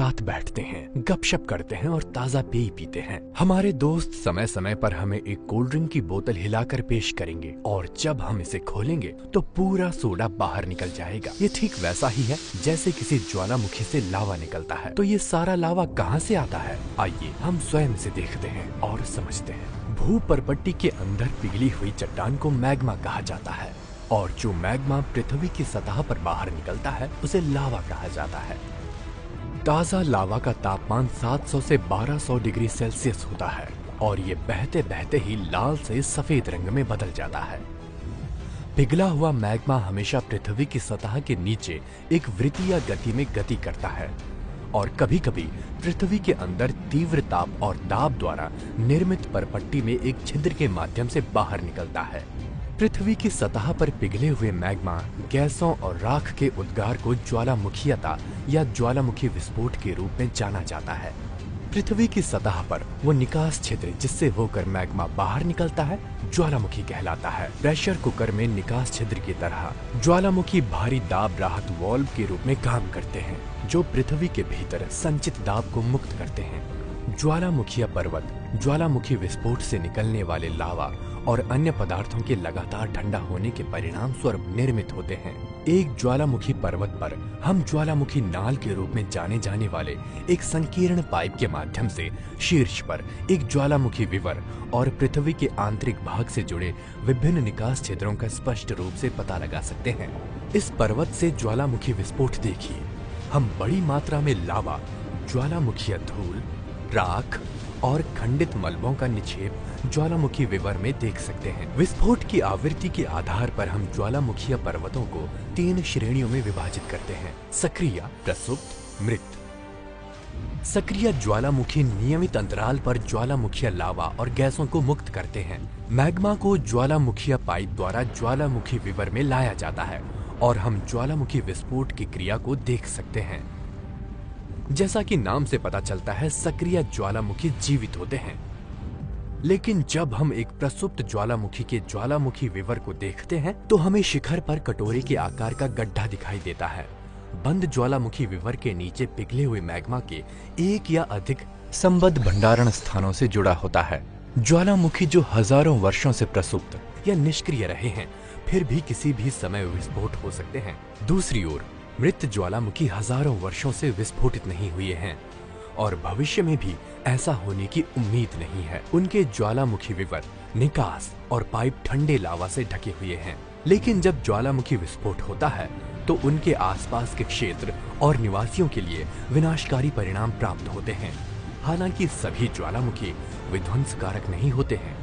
साथ बैठते हैं, गपशप करते हैं और ताज़ा पेय पीते हैं। हमारे दोस्त समय समय पर हमें एक कोल्ड ड्रिंक की बोतल हिलाकर पेश करेंगे और जब हम इसे खोलेंगे तो पूरा सोडा बाहर निकल जाएगा। ये ठीक वैसा ही है जैसे किसी ज्वालामुखी से लावा निकलता है। तो ये सारा लावा कहाँ से आता है? आइए हम स्वयं से देखते हैं और समझते हैं। भूपर्पट्टी के अंदर पिघली हुई चट्टान को मैग्मा कहा जाता है और जो मैग्मा पृथ्वी की सतह पर बाहर निकलता है उसे लावा कहा जाता है। ताज़ा लावा का तापमान 700 से 1200 डिग्री सेल्सियस होता है और ये बहते बहते ही लाल से सफेद रंग में बदल जाता है। पिघला हुआ मैग्मा हमेशा पृथ्वी की सतह के नीचे एक वृत्तीय गति में गति करता है और कभी-कभी पृथ्वी के अंदर तीव्र ताप और दाब द्वारा निर्मित परपट्टी में एक छिद्र के माध्यम से बाहर निकलता है। पृथ्वी की सतह पर पिघले हुए मैग्मा गैसों और राख के उद्गार को ज्वालामुखीयता या ज्वालामुखी विस्फोट के रूप में जाना जाता है। पृथ्वी की सतह पर वो निकास छिद्र जिससे होकर मैग्मा बाहर निकलता है ज्वालामुखी कहलाता है। प्रेशर कुकर में निकास छिद्र की तरह ज्वालामुखी भारी दाब राहत वाल्व के रूप में काम करते हैं जो पृथ्वी के भीतर संचित दाब को मुक्त करते हैं। ज्वालामुखीय पर्वत ज्वालामुखी विस्फोट से निकलने वाले लावा और अन्य पदार्थों के लगातार ठंडा होने के परिणाम स्वरूप निर्मित होते हैं। एक ज्वालामुखी पर्वत पर हम ज्वालामुखी नाल के रूप में जाने जाने वाले एक संकीर्ण पाइप के माध्यम से शीर्ष पर एक ज्वालामुखी विवर और पृथ्वी के आंतरिक भाग से जुड़े विभिन्न निकास क्षेत्रों का स्पष्ट रूप से पता लगा सकते हैं। इस पर्वत से ज्वालामुखी विस्फोट देखिए। हम बड़ी मात्रा में लावा, ज्वालामुखीय धूल, राख और खंडित मलबों का निक्षेप ज्वालामुखी विवर में देख सकते हैं। विस्फोट की आवृत्ति के आधार पर हम ज्वालामुखीय पर्वतों को 3 श्रेणियों में विभाजित करते हैं: सक्रिय, प्रसुप्त, मृत। सक्रिय ज्वालामुखी नियमित अंतराल पर ज्वालामुखीय लावा और गैसों को मुक्त करते हैं। मैग्मा को ज्वालामुखीय पाइप द्वारा ज्वालामुखी विवर में लाया जाता है और हम ज्वालामुखी विस्फोट की क्रिया को देख सकते हैं। जैसा कि नाम से पता चलता है, सक्रिय ज्वालामुखी जीवित होते हैं। लेकिन जब हम एक प्रसुप्त ज्वालामुखी के ज्वालामुखी विवर को देखते हैं तो हमें शिखर पर कटोरे के आकार का गड्ढा दिखाई देता है। बंद ज्वालामुखी विवर के नीचे पिघले हुए मैग्मा के एक या अधिक संबद्ध भंडारण स्थानों से जुड़ा होता है। ज्वालामुखी जो हजारों वर्षों से प्रसुप्त या निष्क्रिय रहे हैं, फिर भी किसी भी समय विस्फोट हो सकते हैं। दूसरी ओर मृत ज्वालामुखी हजारों वर्षों से विस्फोटित नहीं हुए हैं और भविष्य में भी ऐसा होने की उम्मीद नहीं है। उनके ज्वालामुखी विवर, निकास और पाइप ठंडे लावा से ढके हुए हैं। लेकिन जब ज्वालामुखी विस्फोट होता है तो उनके आसपास के क्षेत्र और निवासियों के लिए विनाशकारी परिणाम प्राप्त होते हैं। हालांकि सभी ज्वालामुखी विध्वंसकारक नहीं होते हैं।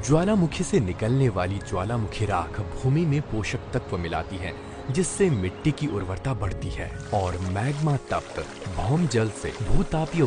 ज्वालामुखी से निकलने वाली ज्वालामुखी राख भूमि में पोषक तत्व मिलाती है जिससे मिट्टी की उर्वरता बढ़ती है और मैग्मा तप्त भौम जल से भूतापीय